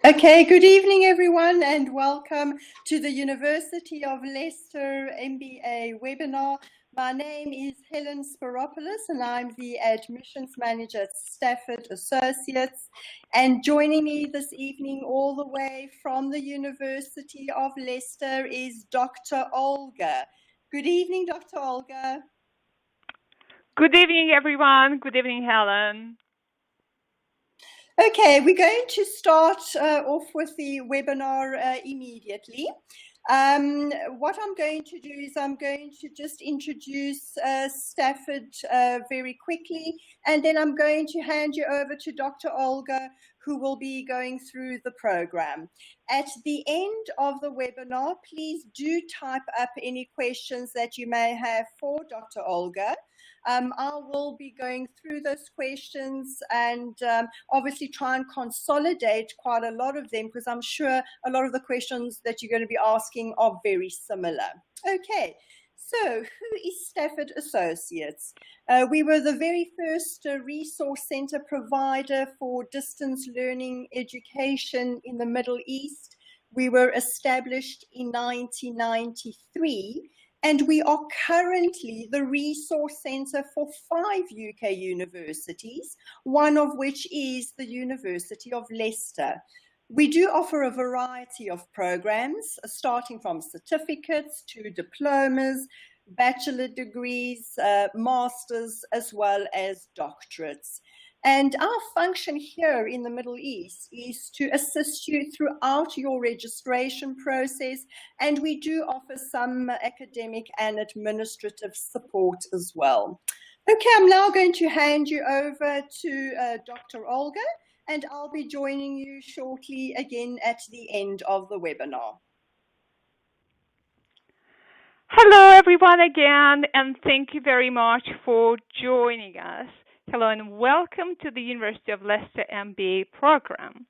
Okay, good evening everyone and welcome to the University of Leicester MBA webinar. My name is Helen Spiropoulos and I'm the Admissions Manager at Stafford Associates, and joining me this evening all the way from the University of Leicester is Dr. Olga. Good evening, Dr. Olga. Good evening everyone. Good evening, Helen. Okay, we're going to start off with the webinar immediately. What I'm going to do is I'm going to just introduce Stafford very quickly, and then I'm going to hand you over to Dr. Olga, who will be going through the program. At the end of the webinar, please do type up any questions that you may have for Dr. Olga. I will be going through those questions and obviously try and consolidate quite a lot of them, because I'm sure a lot of the questions that you're going to be asking are very similar. Okay, so who is Stafford Associates? We were the very first resource center provider for distance learning education in the Middle East. We were established in 1993. And we are currently the resource centre for 5 UK universities, one of which is the University of Leicester. We do offer a variety of programs, starting from certificates to diplomas, bachelor degrees, masters, as well as doctorates. And our function here in the Middle East is to assist you throughout your registration process, and we do offer some academic and administrative support as well. Okay, I'm now going to hand you over to Dr. Olga, and I'll be joining you shortly again at the end of the webinar. Hello everyone again, and thank you very much for joining us. Hello and welcome to the University of Leicester MBA program.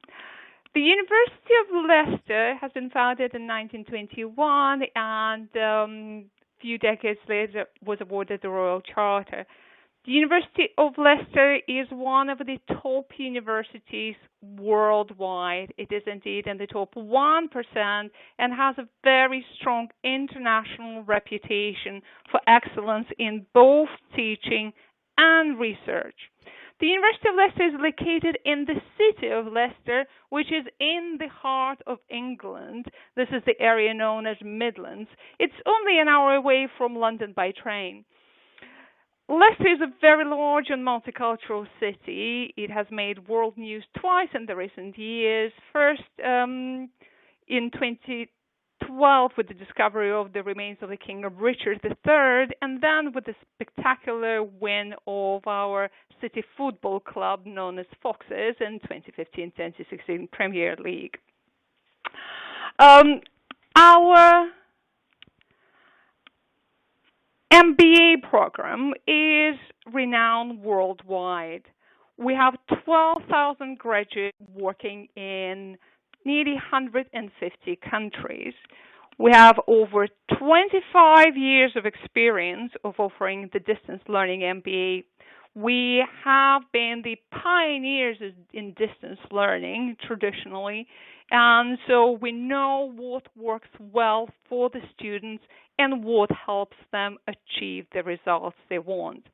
The University of Leicester has been founded in 1921 and a few decades later was awarded the Royal Charter. The University of Leicester is one of the top universities worldwide. It is indeed in the top 1% and has a very strong international reputation for excellence in both teaching and research. The University of Leicester is located in the city of Leicester, which is in the heart of England. This is the area known as Midlands. It's only an hour away from London by train. Leicester is a very large and multicultural city. It has made world news twice in the recent years. First, in 2012 with the discovery of the remains of the King of Richard III, and then with the spectacular win of our city football club known as Foxes in 2015-2016 Premier League. Our MBA program is renowned worldwide. We have 12,000 graduates working in nearly 150 countries. We have over 25 years of experience of offering the distance learning MBA. We have been the pioneers in distance learning traditionally, and so we know what works well for the students and what helps them achieve the results they want.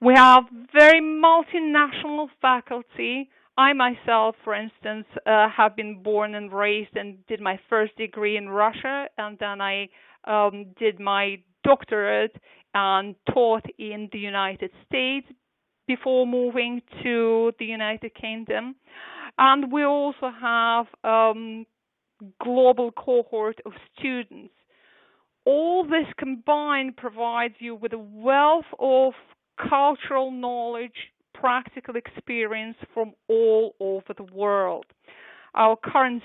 We have very multinational faculty. I myself, for instance, have been born and raised and did my first degree in Russia, and then I did my doctorate and taught in the United States before moving to the United Kingdom. And we also have global cohort of students. All this combined provides you with a wealth of cultural knowledge, practical experience from all over the world. Our current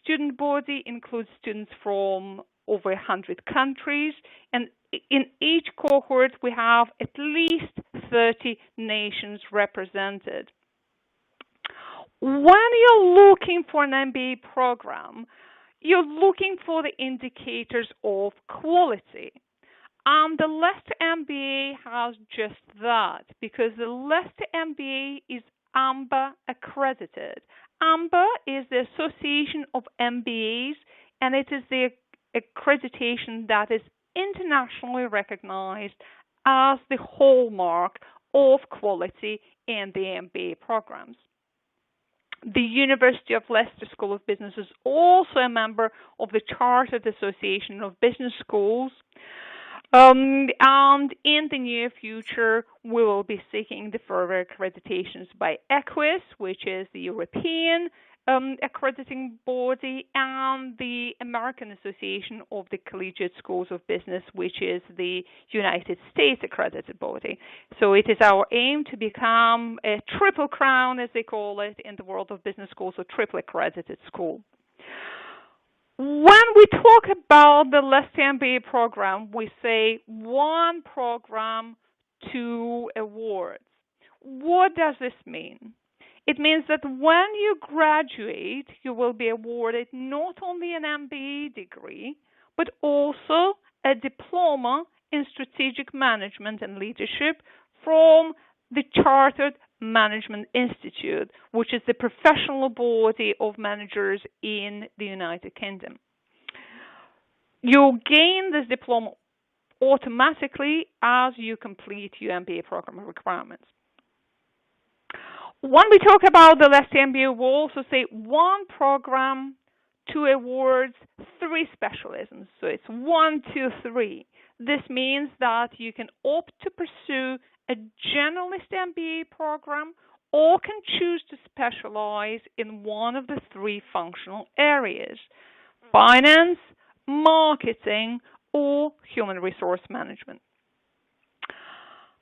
student body includes students from over 100 countries, and in each cohort we have at least 30 nations represented. When you're looking for an MBA program, you're looking for the indicators of quality. The Leicester MBA has just that, because the Leicester MBA is AMBA accredited. AMBA is the Association of MBAs, and it is the accreditation that is internationally recognized as the hallmark of quality in the MBA programs. The University of Leicester School of Business is also a member of the Chartered Association of Business Schools. And in the near future, we will be seeking the further accreditations by EQUIS, which is the European accrediting body, and the American Association of the Collegiate Schools of Business, which is the United States accredited body. So it is our aim to become a triple crown, as they call it, in the world of business schools, a triple accredited school. When we talk about the Leicester MBA program, we say one program, two awards. What does this mean? It means that when you graduate, you will be awarded not only an MBA degree, but also a diploma in strategic management and leadership from the Chartered Management Institute, which is the professional body of managers in the United Kingdom. You gain this diploma automatically as you complete your MBA program requirements. When we talk about the Leicester MBA, we'll also say one program, two awards, three specialisms. So it's 1, 2, 3. This means that you can opt to pursue a generalist MBA program or can choose to specialize in one of the three functional areas: finance, marketing, or human resource management.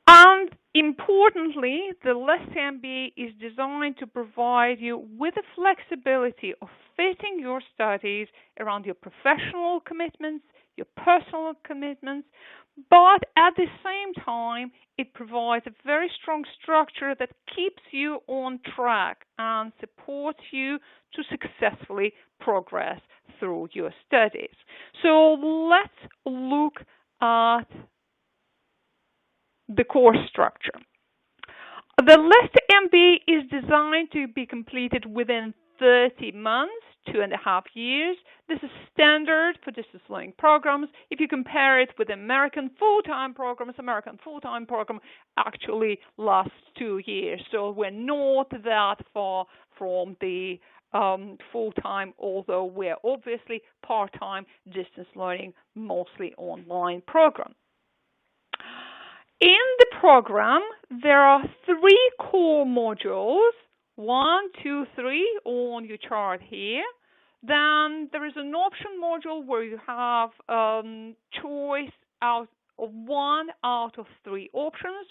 And importantly, the Leicester MBA is designed to provide you with the flexibility of fitting your studies around your professional commitments, your personal commitments, but at the same time, it provides a very strong structure that keeps you on track and supports you to successfully progress through your studies. So let's look at the course structure. The Leicester MBA is designed to be completed within 30 months, 2.5 years. This is standard for distance learning programs. If you compare it with American full-time programs, American full-time program actually lasts 2 years. So we're not that far from the full-time, although we're obviously part-time distance learning, mostly online program. In the program, there are 3 core modules, 1, 2, 3 on your chart here. Then there is an option module where you have choice out of 1 out of 3 options.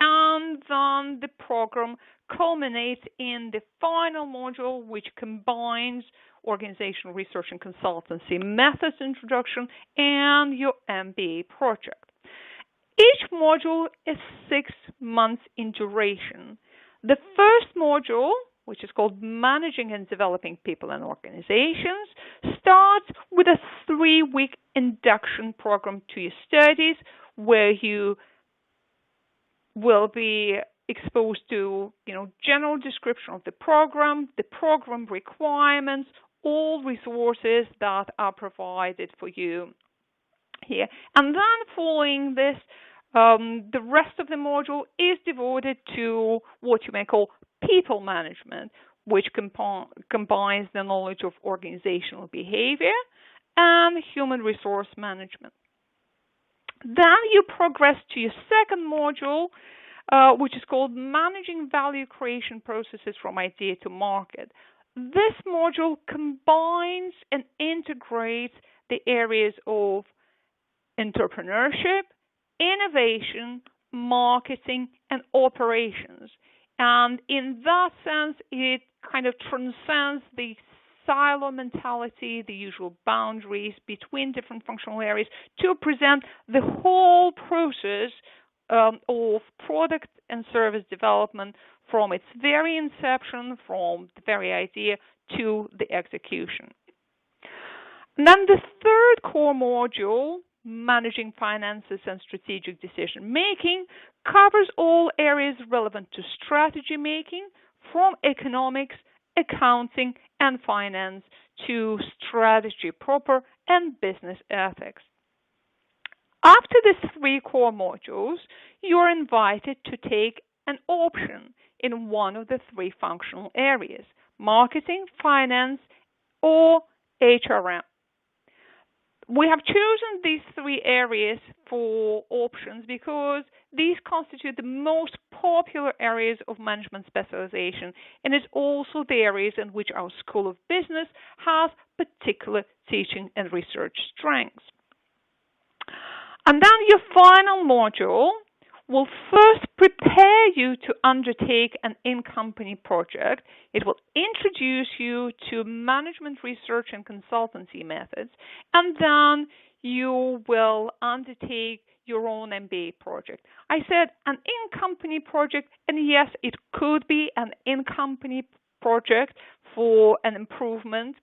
And then the program culminates in the final module, which combines organizational research and consultancy methods introduction and your MBA project. Each module is 6 months in duration. The first module, which is called Managing and Developing People and Organizations, starts with a 3-week induction program to your studies, where you will be exposed to, general description of the program requirements, all resources that are provided for you here. And then following this, the rest of the module is devoted to what you may call people management, which combines the knowledge of organizational behavior and human resource management. Then you progress to your second module, which is called Managing Value Creation Processes from Idea to Market. This module combines and integrates the areas of entrepreneurship, innovation, marketing, and operations. And in that sense, it kind of transcends the silo mentality, the usual boundaries between different functional areas, to present the whole process of product and service development from its very inception, from the very idea to the execution. And then the third core module, Managing Finances and Strategic Decision Making, covers all areas relevant to strategy making, from economics accounting and finance to strategy proper and business ethics. After these 3 core modules, you're invited to take an option in one of the 3 functional areas: marketing, finance, or HRM. We have chosen these 3 areas for options because these constitute the most popular areas of management specialization, and it's also the areas in which our School of Business has particular teaching and research strengths. And then your final module will first prepare you to undertake an in-company project. It will introduce you to management research and consultancy methods, and then you will undertake your own MBA project. I said an in-company project, and yes, it could be an in-company project for an improvement,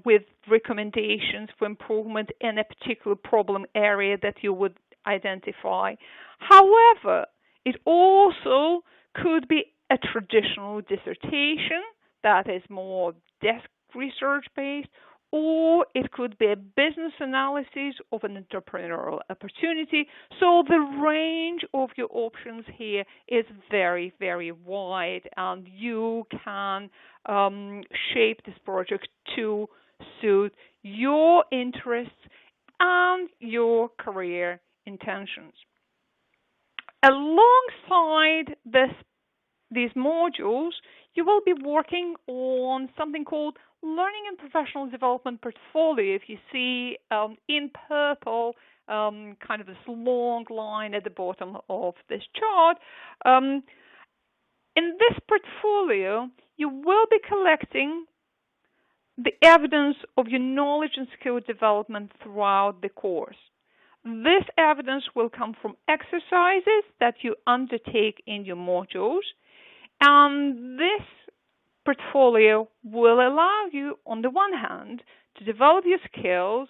with recommendations for improvement in a particular problem area that you would identify. However, it also could be a traditional dissertation that is more desk research based, or it could be a business analysis of an entrepreneurial opportunity. So the range of your options here is very, very wide, and you can shape this project to suit your interests and your career intentions. Alongside these modules, you will be working on something called Learning and Professional Development Portfolio. If you see in purple, kind of this long line at the bottom of this chart, in this portfolio, you will be collecting the evidence of your knowledge and skill development throughout the course. This evidence will come from exercises that you undertake in your modules, and this portfolio will allow you, on the one hand, to develop your skills,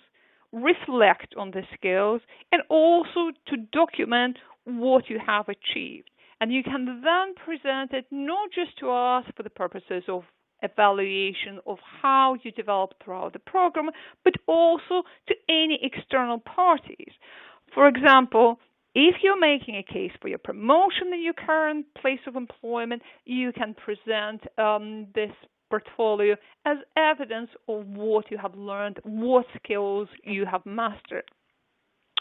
reflect on the skills, and also to document what you have achieved. And you can then present it not just to us for the purposes of evaluation of how you develop throughout the program, but also to any external parties. For example, if you're making a case for your promotion in your current place of employment, you can present this portfolio as evidence of what you have learned, what skills you have mastered.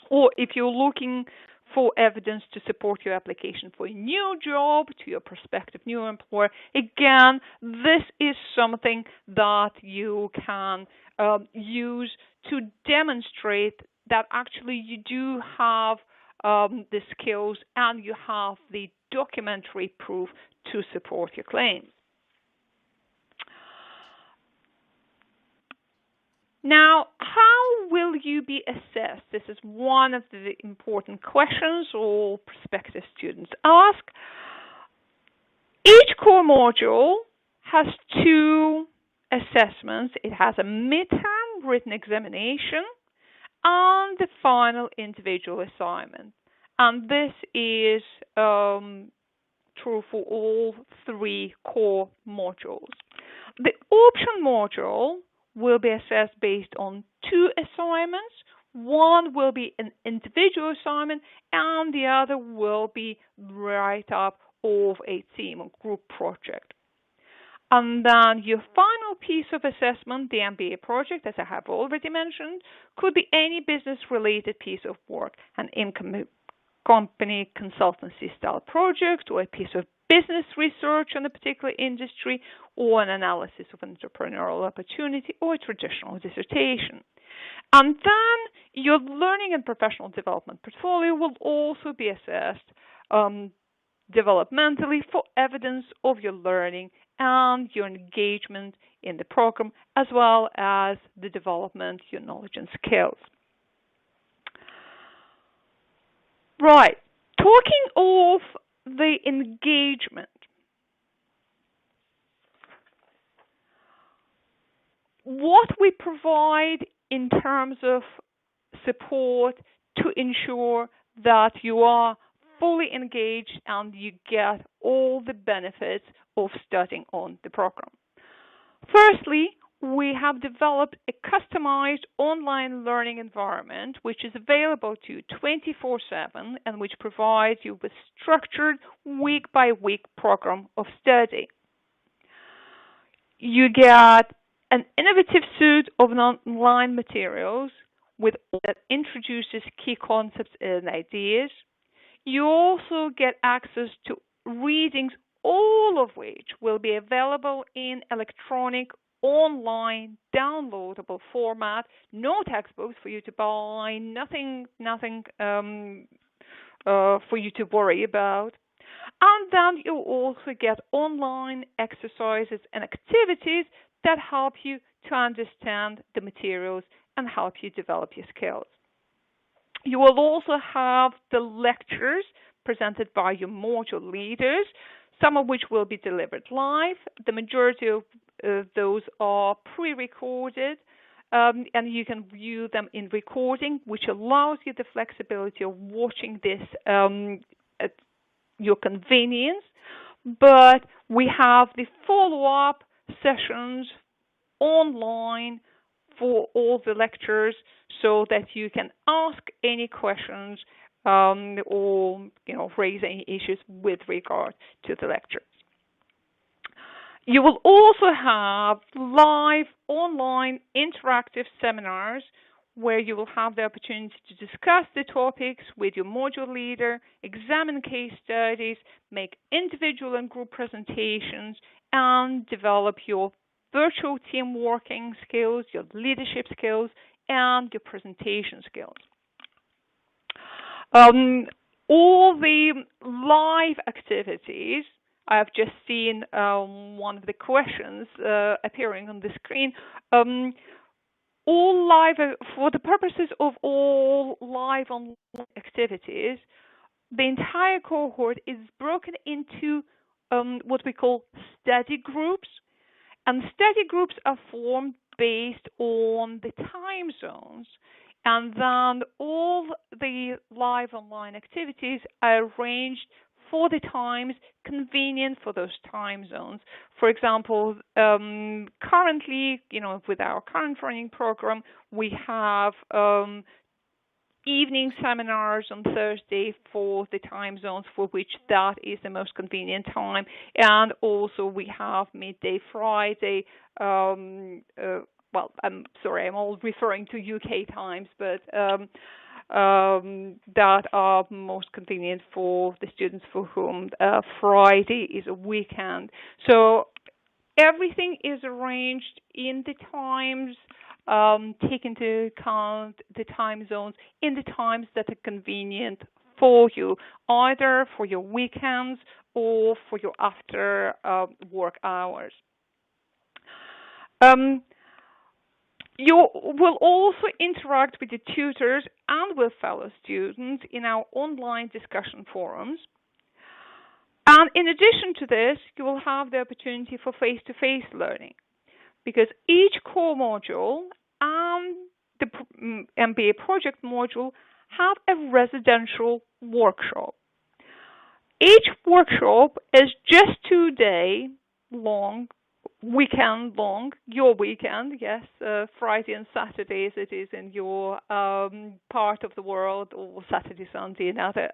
Or if you're looking for evidence to support your application for a new job to your prospective new employer, again, this is something that you can use to demonstrate that actually you do have the skills and you have the documentary proof to support your claims. Now, how will you be assessed? This is one of the important questions all prospective students ask. Each core module has 2 assessments. It has a midterm written examination and the final individual assignment. And this is true for all 3 core modules. The option module will be assessed based on 2 assignments. One will be an individual assignment, and the other will be write-up of a team or group project. And then your final piece of assessment, the MBA project, as I have already mentioned, could be any business-related piece of work, an in-company consultancy-style project, or a piece of business research on a particular industry, or an analysis of an entrepreneurial opportunity, or a traditional dissertation. And then your learning and professional development portfolio will also be assessed developmentally for evidence of your learning and your engagement in the program, as well as the development of your knowledge and skills. Right, talking of the engagement. What we provide in terms of support to ensure that you are fully engaged and you get all the benefits of studying on the program. Firstly, we have developed a customized online learning environment which is available to you 24/7 and which provides you with structured week-by-week program of study. You get an innovative suite of online materials that introduces key concepts and ideas. You also get access to readings, all of which will be available in electronic, online, downloadable format. No textbooks for you to buy, nothing for you to worry about. And then you also get online exercises and activities that help you to understand the materials and help you develop your skills. You will also have the lectures presented by your module leaders, some of which will be delivered live. The majority of those are pre-recorded, and you can view them in recording, which allows you the flexibility of watching this at your convenience. But we have the follow-up sessions online for all the lectures so that you can ask any questions or raise any issues with regard to the lectures. You will also have live online interactive seminars where you will have the opportunity to discuss the topics with your module leader, examine case studies, make individual and group presentations, and develop your virtual team working skills, your leadership skills, and your presentation skills. All the live activities, I've just seen one of the questions appearing on the screen. All live, for the purposes of all live online activities, the entire cohort is broken into what we call study groups. And study groups are formed based on the time zones. And then all the live online activities are arranged for the times convenient for those time zones. For example, currently, with our current running program, we have evening seminars on Thursday for the time zones for which that is the most convenient time. And also we have midday Friday. Well, I'm sorry, I'm all referring to UK times, but that are most convenient for the students for whom Friday is a weekend. So everything is arranged in the times, take into account the time zones in the times that are convenient for you, either for your weekends or for your after work hours. You will also interact with the tutors and with fellow students in our online discussion forums. And in addition to this, you will have the opportunity for face-to-face learning, because each core module and the MBA project module have a residential workshop. Each workshop is just 2 day long, weekend long, your weekend, yes, Friday and Saturdays it is in your part of the world, or Saturday, Sunday in other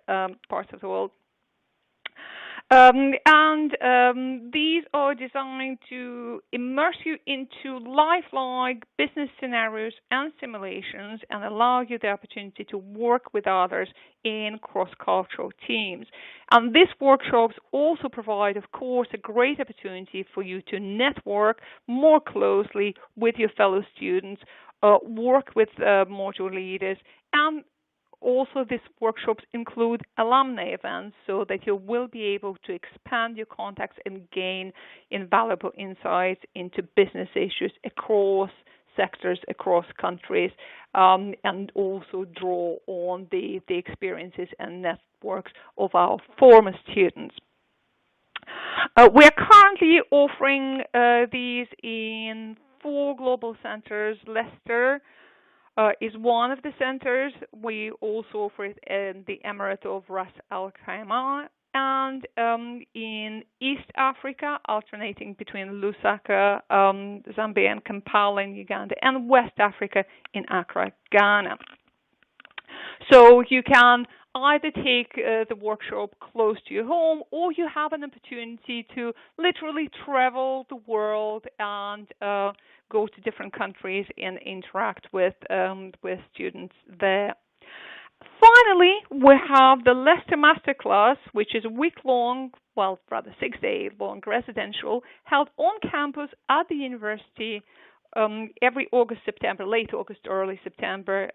parts of the world. These are designed to immerse you into lifelike business scenarios and simulations and allow you the opportunity to work with others in cross-cultural teams. And these workshops also provide, of course, a great opportunity for you to network more closely with your fellow students, work with module leaders, and also, these workshops include alumni events so that you will be able to expand your contacts and gain invaluable insights into business issues across sectors, across countries, and also draw on the experiences and networks of our former students. We are currently offering these in 4 global centers. Leicester is one of the centers. We also offer it in the Emirate of Ras Al Khaimah, and in East Africa, alternating between Lusaka, Zambia, and Kampala in Uganda, and West Africa in Accra, Ghana. So you can either take the workshop close to your home, or you have an opportunity to literally travel the world and go to different countries and interact with students there. Finally, we have the Leicester Masterclass, which is a week-long, well, rather 6-day-long residential, held on campus at the university every August, September, late August, early September,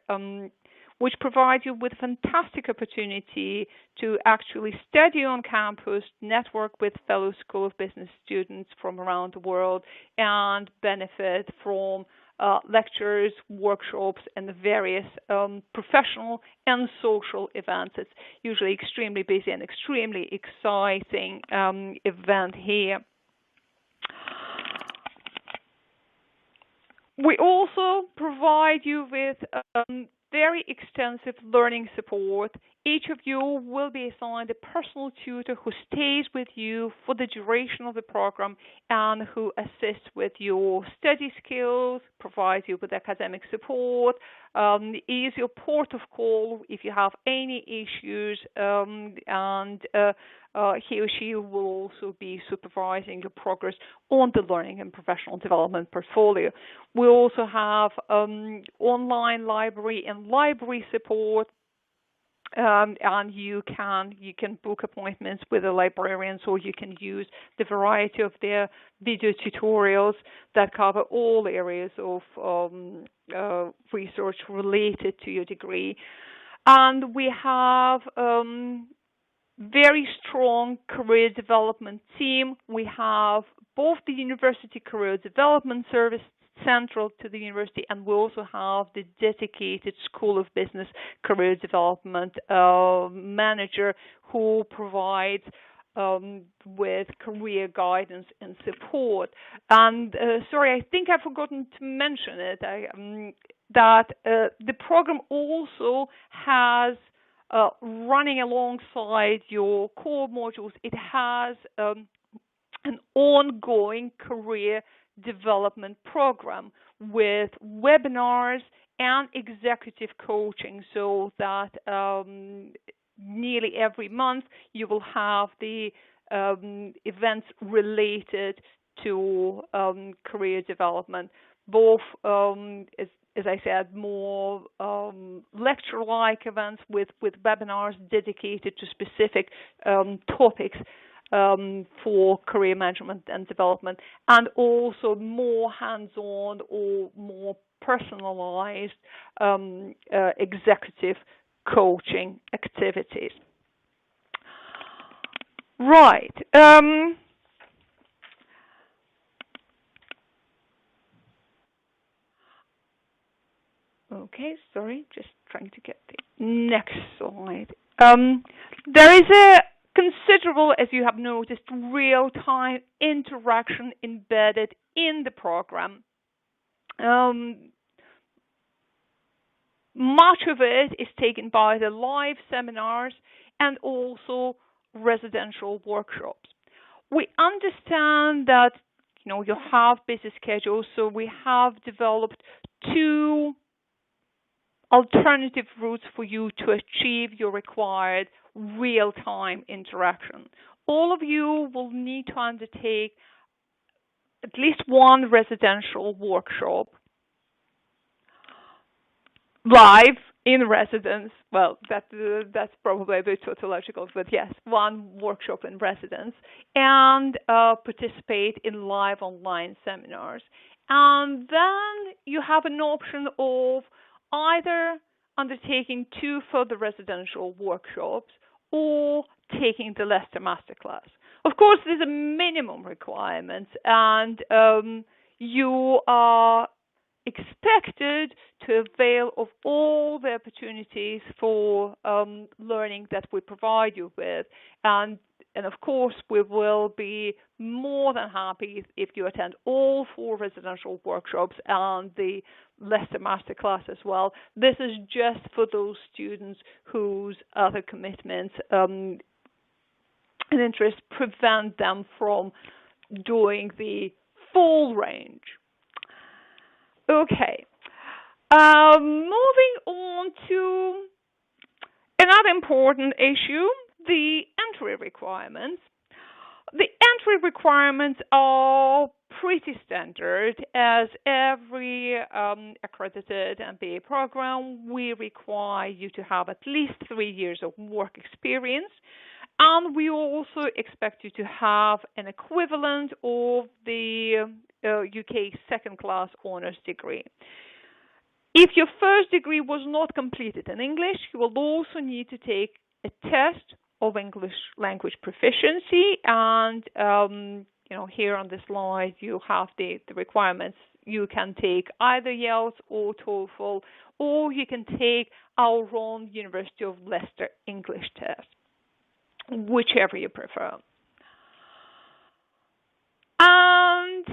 which provides you with a fantastic opportunity to actually study on campus, network with fellow School of Business students from around the world, and benefit from lectures, workshops, and the various professional and social events. It's usually extremely busy and extremely exciting event here. We also provide you with very extensive learning support. Each of you will be assigned a personal tutor who stays with you for the duration of the program and who assists with your study skills, provides you with academic support, is your port of call if you have any issues, and he or she will also be supervising your progress on the learning and professional development portfolio. We also have online library and library support, and you can book appointments with the librarians, or you can use the variety of their video tutorials that cover all areas of research related to your degree. And we have very strong career development team. We have both the University Career Development Service central to the university, and we also have the dedicated School of Business Career Development manager who provides with career guidance and support. And sorry, I think I've forgotten to mention it, that the program also has running alongside your core modules, it has an ongoing career development program with webinars and executive coaching, so that nearly every month you will have the events related to career development, both as I said, more lecture-like events with webinars dedicated to specific topics for career management and development, and also more hands-on or more personalized executive coaching activities. Right. Okay, sorry, just trying to get the next slide. There is a considerable, as you have noticed, real-time interaction embedded in the program. Much of it is taken by the live seminars and also residential workshops. We understand that you have busy schedules, so we have developed 2 alternative routes for you to achieve your required real-time interaction. All of you will need to undertake at least one residential workshop live in residence. Well, that's probably a bit tautological, but yes, one workshop in residence, and participate in live online seminars. And then you have an option of either undertaking 2 further residential workshops or taking the Leicester Masterclass. Of course, there's a minimum requirement, and you are expected to avail of all the opportunities for learning that we provide you with. And of course, we will be more than happy if you attend all 4 residential workshops and the Leicester Masterclass as well. This is just for those students whose other commitments and interests prevent them from doing the full range. Okay, moving on to another important issue, the entry requirements. The entry requirements are pretty standard. As every accredited MBA program, we require you to have at least 3 years of work experience, and we also expect you to have an equivalent of the UK second-class honours degree. If your first degree was not completed in English, you will also need to take a test of English language proficiency, and here on the slide you have the requirements. You can take either IELTS or TOEFL, or you can take our own University of Leicester English test, whichever you prefer. And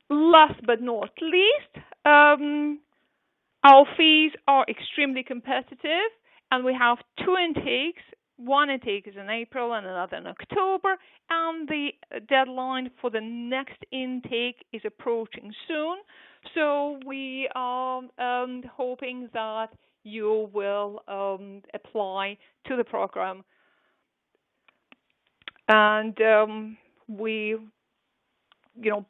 last but not least, our fees are extremely competitive, and we have 2 intakes. One intake is in April and another in October, and the deadline for the next intake is approaching soon. So we are hoping that you will apply to the program. And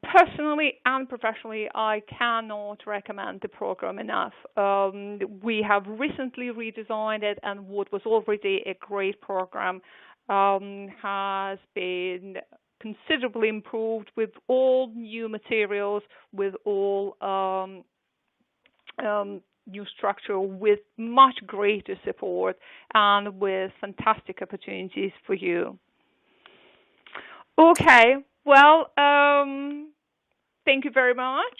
personally and professionally, I cannot recommend the program enough. We have recently redesigned it, and what was already a great program has been considerably improved with all new materials, with all new structure, with much greater support, and with fantastic opportunities for you. Okay. Well, thank you very much.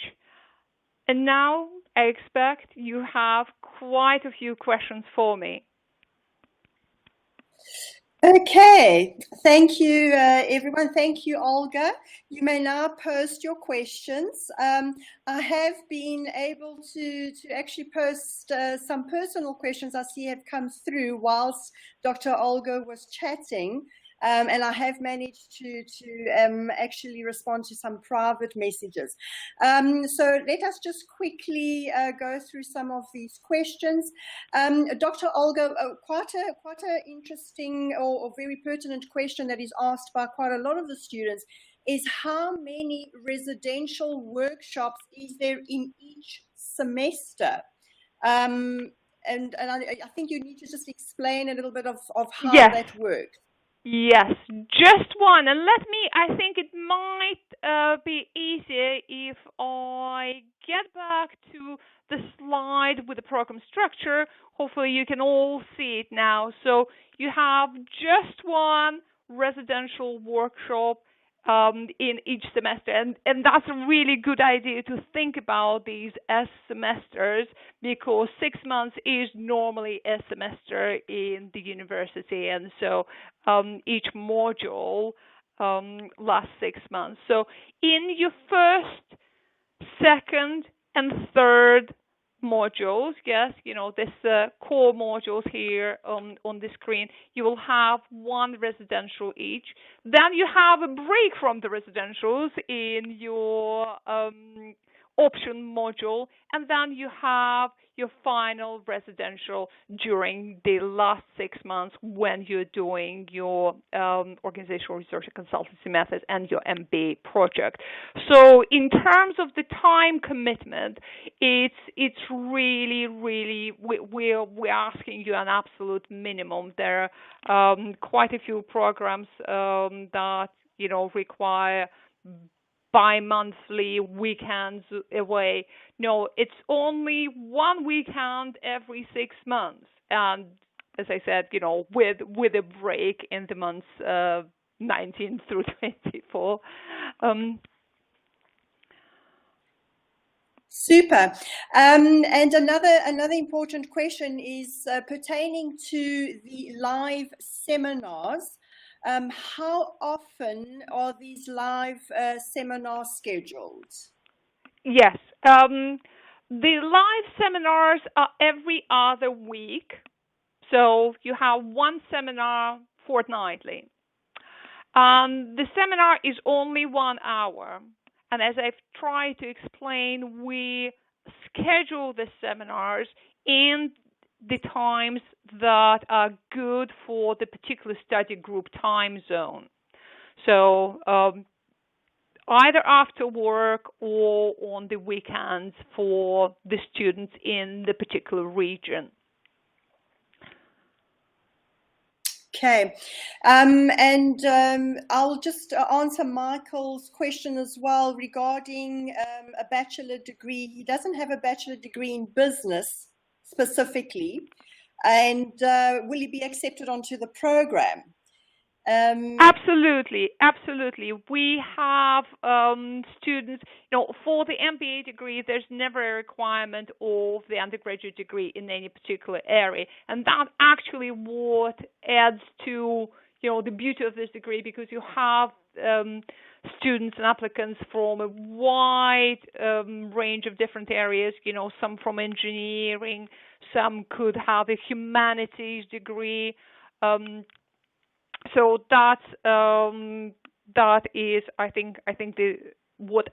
And now I expect you have quite a few questions for me. Okay, thank you, everyone. Thank you, Olga. You may now post your questions. I have been able to actually post some personal questions I see have come through whilst Dr. Olga was chatting. And I have managed to actually respond to some private messages. So let us just quickly go through some of these questions. Dr. Olga, quite a interesting or very pertinent question that is asked by quite a lot of the students is how many residential workshops is there in each semester? And I think you need to just explain a little bit of how that works. Yes, just one. And I think it might be easier if I get back to the slide with the program structure. Hopefully you can all see it now. So you have just one residential workshop in each semester. And that's a really good idea to think about these as semesters, because 6 months is normally a semester in the university. And so each module lasts 6 months. So in your first, second, and third modules, yes, this core modules here on the screen, you will have one residential each. Then you have a break from the residentials in your option module, and then you have your final residential during the last 6 months when you're doing your organizational research and consultancy methods and your MBA project. So in terms of the time commitment, it's really, really, we're asking you an absolute minimum. There are quite a few programs that require bi-monthly weekends away. No, it's only one weekend every 6 months, and as I said, with a break in the months 19 through 24. Super. And another important question is pertaining to the live seminars. How often are these live seminars scheduled? Yes, the live seminars are every other week. So you have one seminar fortnightly. The seminar is only 1 hour. And as I've tried to explain, we schedule the seminars in the times that are good for the particular study group time zone. So either after work or on the weekends for the students in the particular region. Okay, I'll just answer Michael's question as well regarding a bachelor degree. He doesn't have a bachelor degree in business specifically, and will he be accepted onto the program? Absolutely. We have students, for the MBA degree, there's never a requirement of the undergraduate degree in any particular area. And that actually what adds to, the beauty of this degree, because you have students and applicants from a wide range of different areas, some from engineering, some could have a humanities degree. So that is, I think what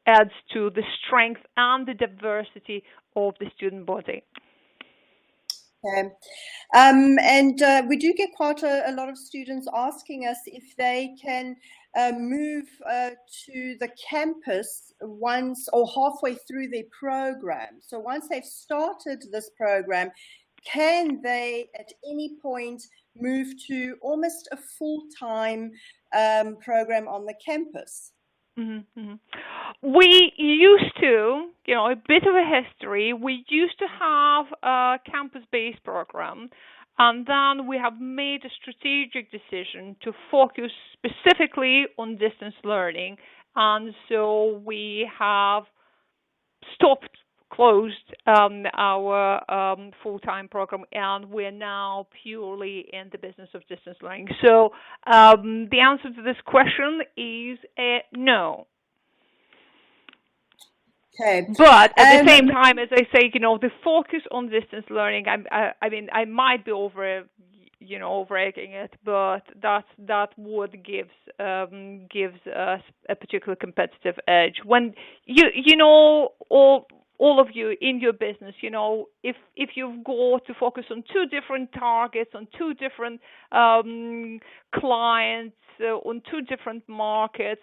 adds to the strength and the diversity of the student body. Okay. We do get quite a lot of students asking us if they can move to the campus once or halfway through their program. So once they've started this program, can they at any point move to almost a full-time program on the campus? Mm-hmm. We used to, a bit of a history, we used to have a campus-based program, and then we have made a strategic decision to focus specifically on distance learning, and so we have closed our full-time program, and we're now purely in the business of distance learning. So the answer to this question is no. Okay. But at the same time, as I say, the focus on distance learning, I mean, I might be overegging it, but that what gives us a particular competitive edge. When all of you in your business, if you've got to focus on two different targets, on two different clients, on two different markets,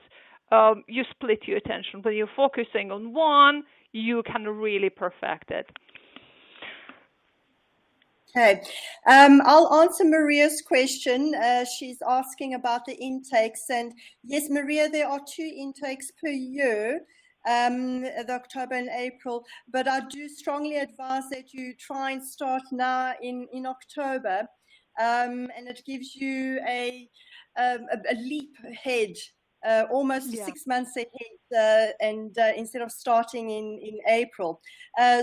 you split your attention. When you're focusing on one, you can really perfect it. Okay, I'll answer Maria's question. She's asking about the intakes, and yes, Maria, there are 2 intakes per year. The October and April, but I do strongly advise that you try and start now in October, and it gives you a leap ahead, almost 6 months ahead, and instead of starting in April.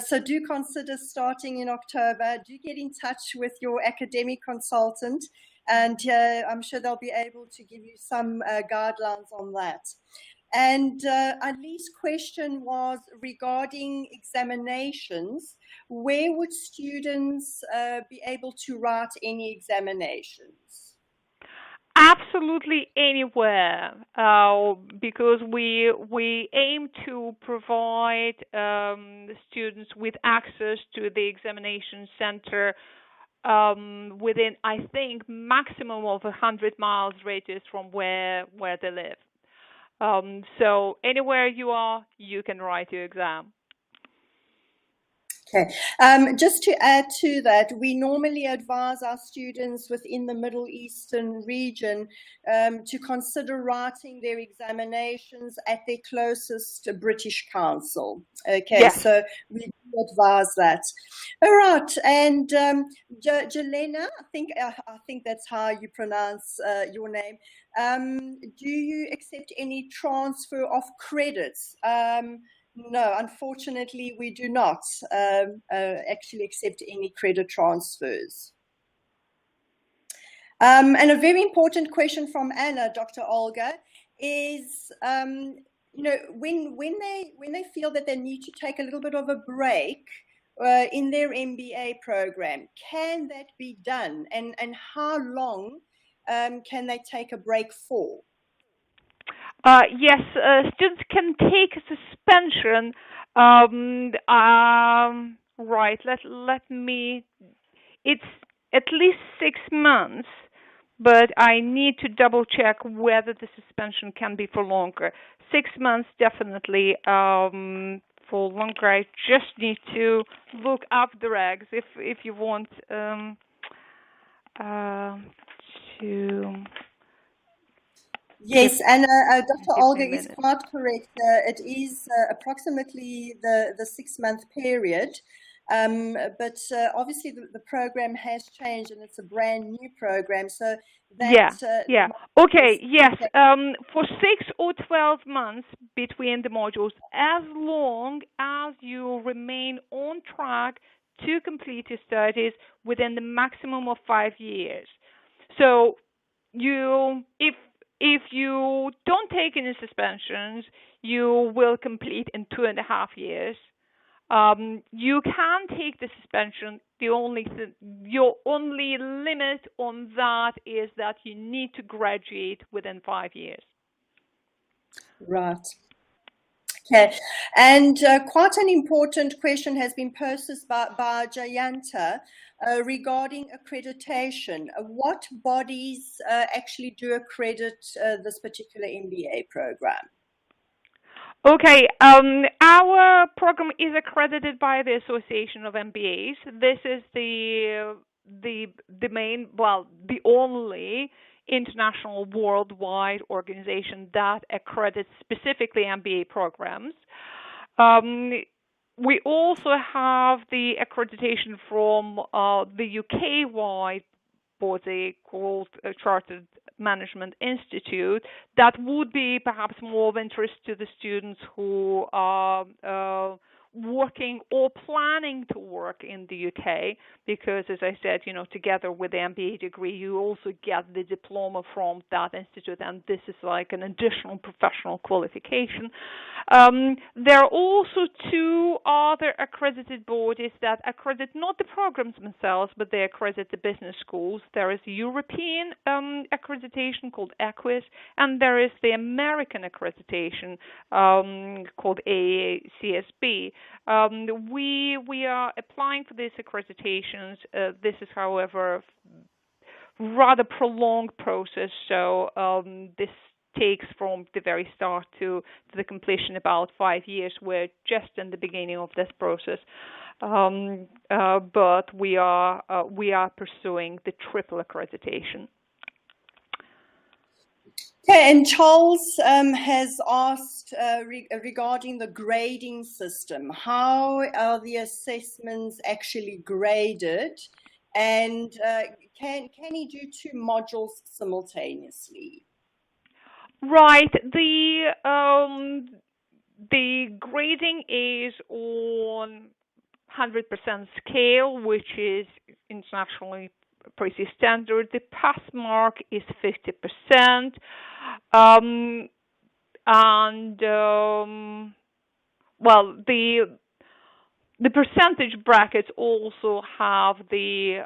So do consider starting in October. Do get in touch with your academic consultant, and I'm sure they'll be able to give you some guidelines on that. And Ali's question was regarding examinations. Where would students be able to write any examinations? Absolutely anywhere, because we aim to provide students with access to the examination center within, I think, maximum of 100 miles radius from where they live. So anywhere you are, you can write your exam. Okay, just to add to that, we normally advise our students within the Middle Eastern region to consider writing their examinations at their closest British council. Okay, yes. So we do advise that. All right, and Jelena, I think that's how you pronounce your name. Do you accept any transfer of credits? No, unfortunately, we do not actually accept any credit transfers. And a very important question from Anna, Dr. Olga, is when they feel that they need to take a little bit of a break, in their MBA program. Can that be done? And how long can they take a break for? Yes, students can take a suspension. Right. Let me. It's at least 6 months, but I need to double check whether the suspension can be for longer. 6 months definitely. For longer, I just need to look up the regs if you want to. Yes, and Dr. Give me Olga a is minute. quite correct. It is approximately the 6 month period. But obviously the program has changed and it's a brand new program. So that Yeah. Okay. Yes. For 6 or 12 months between the modules, as long as you remain on track to complete your studies within the maximum of 5 years. So if you don't take any suspensions, you will complete in 2.5 years. You can take the suspension. Your only limit on that is that you need to graduate within 5 years. Right. Okay, and quite an important question has been posed by Jayanta regarding accreditation. What bodies actually do accredit this particular MBA program? Okay, our program is accredited by the Association of MBAs. This is the main, well, the only international worldwide organization that accredits specifically MBA programs. We also have the accreditation from the UK-wide body called Chartered Management Institute that would be perhaps more of interest to the students who are working or planning to work in the UK, because as I said, together with the MBA degree, you also get the diploma from that institute, and this is like an additional professional qualification. There are also 2 other accredited bodies that accredit not the programs themselves, but they accredit the business schools. There is European accreditation called EQUIS, and there is the American accreditation called AACSB. We are applying for these accreditations. This is, however, rather prolonged process. So this takes from the very start to the completion about 5 years. We're just in the beginning of this process, but we are pursuing the triple accreditation. Okay, and Charles has asked regarding the grading system. How are the assessments actually graded? And can he do 2 modules simultaneously? Right. The grading is on 100% scale, which is internationally pretty standard. The pass mark is 50%, well, the percentage brackets also have the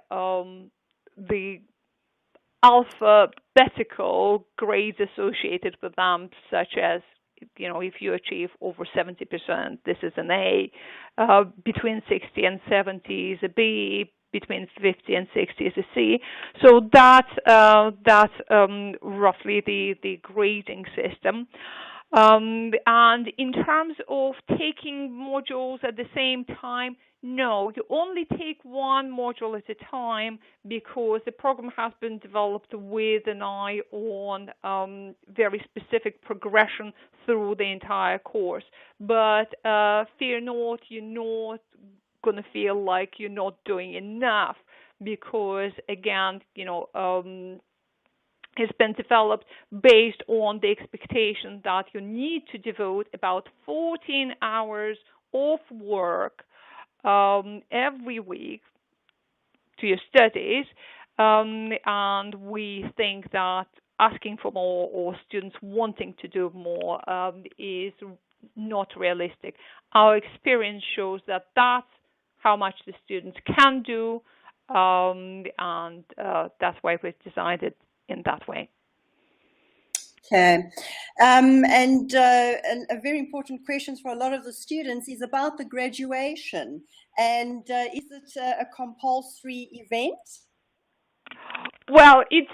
alphabetical grades associated with them, such as, if you achieve over 70%, this is an A. Between 60 and 70 is a B. Between 50 and 60 is a C. So that's roughly the grading system. And in terms of taking modules at the same time, no, you only take one module at a time, because the program has been developed with an eye on very specific progression through the entire course. But fear not, you're not going to feel like you're not doing enough, because again, has been developed based on the expectation that you need to devote about 14 hours of work every week to your studies, and we think that asking for more or students wanting to do more is not realistic. Our experience shows that that's how much the students can do, and that's why we've decided in that way. Okay, and a very important question for a lot of the students is about the graduation, and is it a compulsory event? Well, it's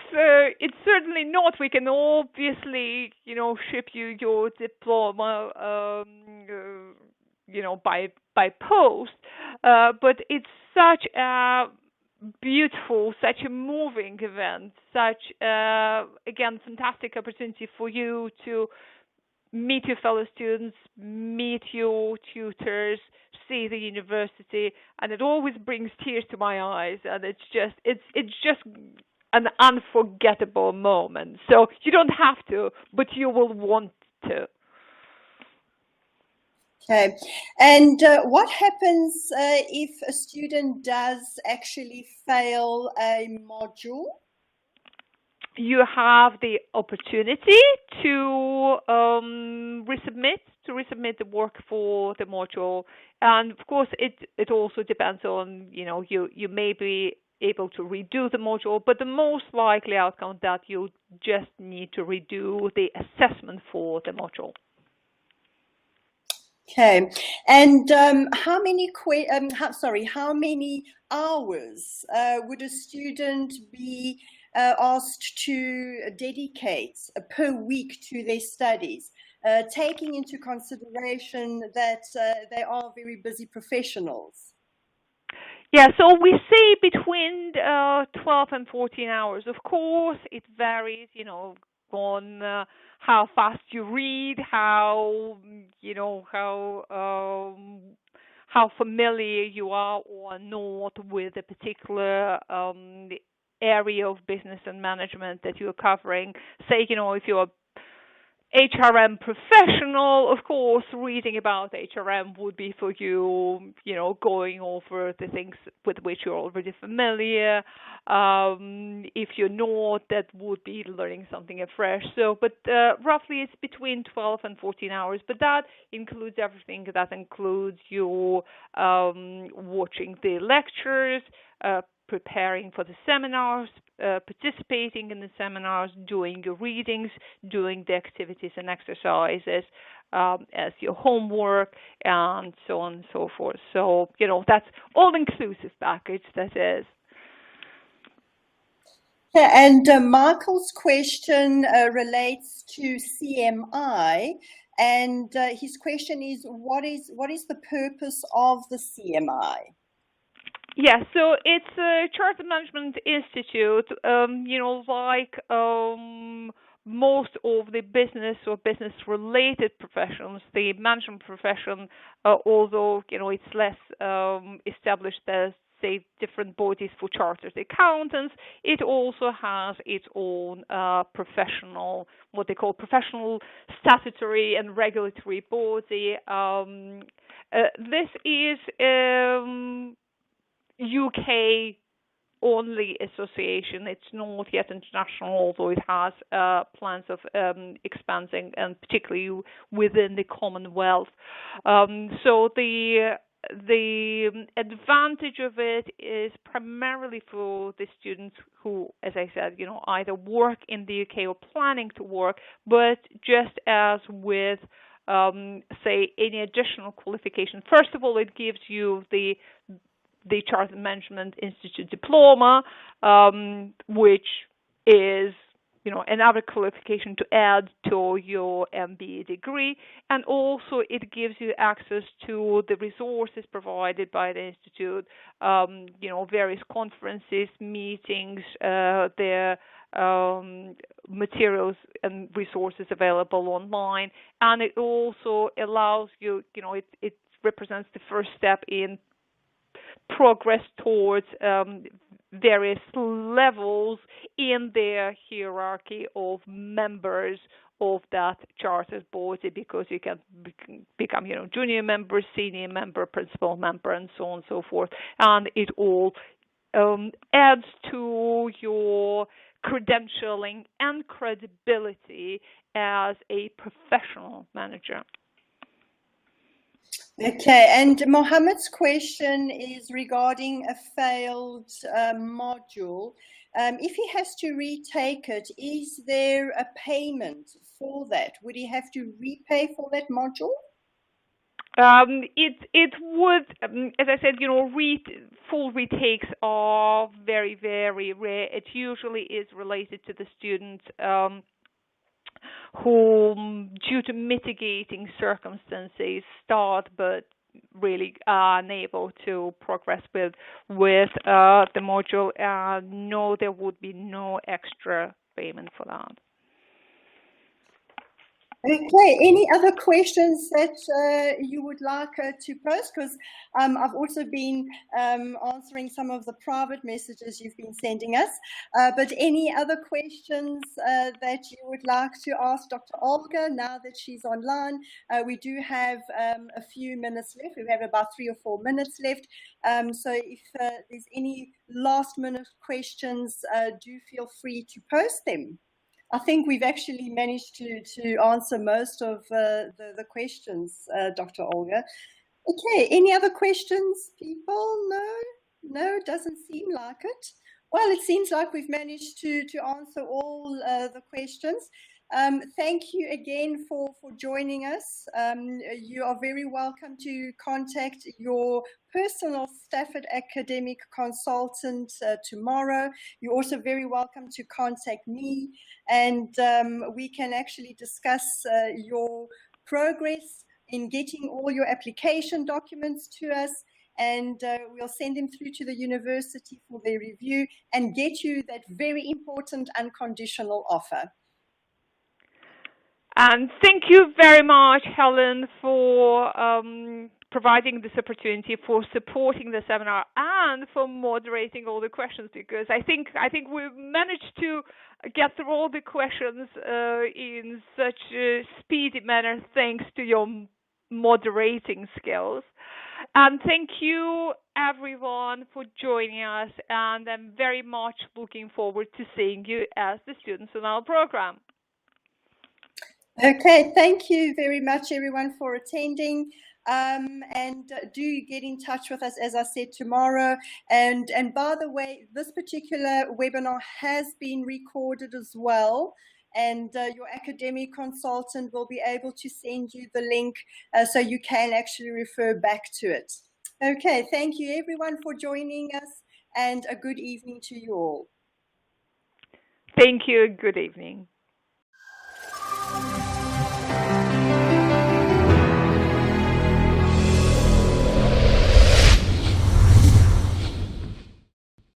certainly not. We can obviously, ship you your diploma, by post, but it's such a beautiful, such a moving event, such again fantastic opportunity for you to meet your fellow students, meet your tutors, see the university, and it always brings tears to my eyes, and it's just an unforgettable moment. So you don't have to, but you will want to. Okay, and what happens if a student does actually fail a module? You have the opportunity to resubmit the work for the module, and of course it also depends on you may be able to redo the module, but the most likely outcome that you just need to redo the assessment for the module. Okay, and how many hours would a student be asked to dedicate per week to their studies, taking into consideration that they are very busy professionals? Yeah, so we say between 12 and 14 hours. Of course, it varies, on how fast you read, how familiar you are or not with a particular area of business and management that you're covering. Say, if you're HRM professional, of course, reading about HRM would be for you, going over the things with which you're already familiar. If you're not, that would be learning something afresh. So, but roughly it's between 12 and 14 hours, but that includes everything. That includes you watching the lectures, preparing for the seminars, participating in the seminars, doing your readings, doing the activities and exercises as your homework, and so on and so forth. So, that's all-inclusive package, that is. Yeah, and Michael's question relates to CMI, and his question is, what is the purpose of the CMI? Yeah, so it's a Chartered Management Institute, like most of the business or business-related professions, the management profession, although, it's less established as, say, different bodies for chartered accountants, it also has its own professional, what they call professional statutory and regulatory body. This is UK only association. It's not yet international, although it has plans of expanding, and particularly within the Commonwealth. So the advantage of it is primarily for the students who, as I said, either work in the UK or planning to work, but just as with say any additional qualification. First of all, it gives you the Chartered Management Institute diploma, which is, another qualification to add to your MBA degree, and also it gives you access to the resources provided by the institute, various conferences, meetings, their materials and resources available online, and it also allows you, it represents the first step in progress towards various levels in their hierarchy of members of that chartered body, because you can become, junior member, senior member, principal member, and so on and so forth. And it all adds to your credentialing and credibility as a professional manager. Okay, and Mohammed's question is regarding a failed module. If he has to retake it, is there a payment for that? Would he have to repay for that module? It would, as I said, full retakes are very, very rare. It usually is related to the student who, due to mitigating circumstances, start but really are unable to progress with the module. No, there would be no extra payment for that. Okay, any other questions that you would like to post? Because I've also been answering some of the private messages you've been sending us. But any other questions that you would like to ask Dr. Olga now that she's online? We do have a few minutes left. We have about 3 or 4 minutes left. So if there's any last minute questions, do feel free to post them. I think we've actually managed to answer most of the questions, Dr. Olga. Okay, any other questions, people? No, it doesn't seem like it. Well, it seems like we've managed to answer all the questions. Thank you again for joining us. You are very welcome to contact your personal Stafford academic consultant tomorrow. You're also very welcome to contact me, and we can actually discuss your progress in getting all your application documents to us, and we'll send them through to the university for their review and get you that very important unconditional offer. And thank you very much, Helen, for providing this opportunity, for supporting the seminar, and for moderating all the questions, because I think we've managed to get through all the questions in such a speedy manner thanks to your moderating skills. And thank you, everyone, for joining us, and I'm very much looking forward to seeing you as the students in our program. Okay, thank you very much, everyone, for attending. And do get in touch with us, as I said, tomorrow. And by the way, this particular webinar has been recorded as well. And your academic consultant will be able to send you the link so you can actually refer back to it. Okay, thank you, everyone, for joining us, and a good evening to you all. Thank you. Good evening.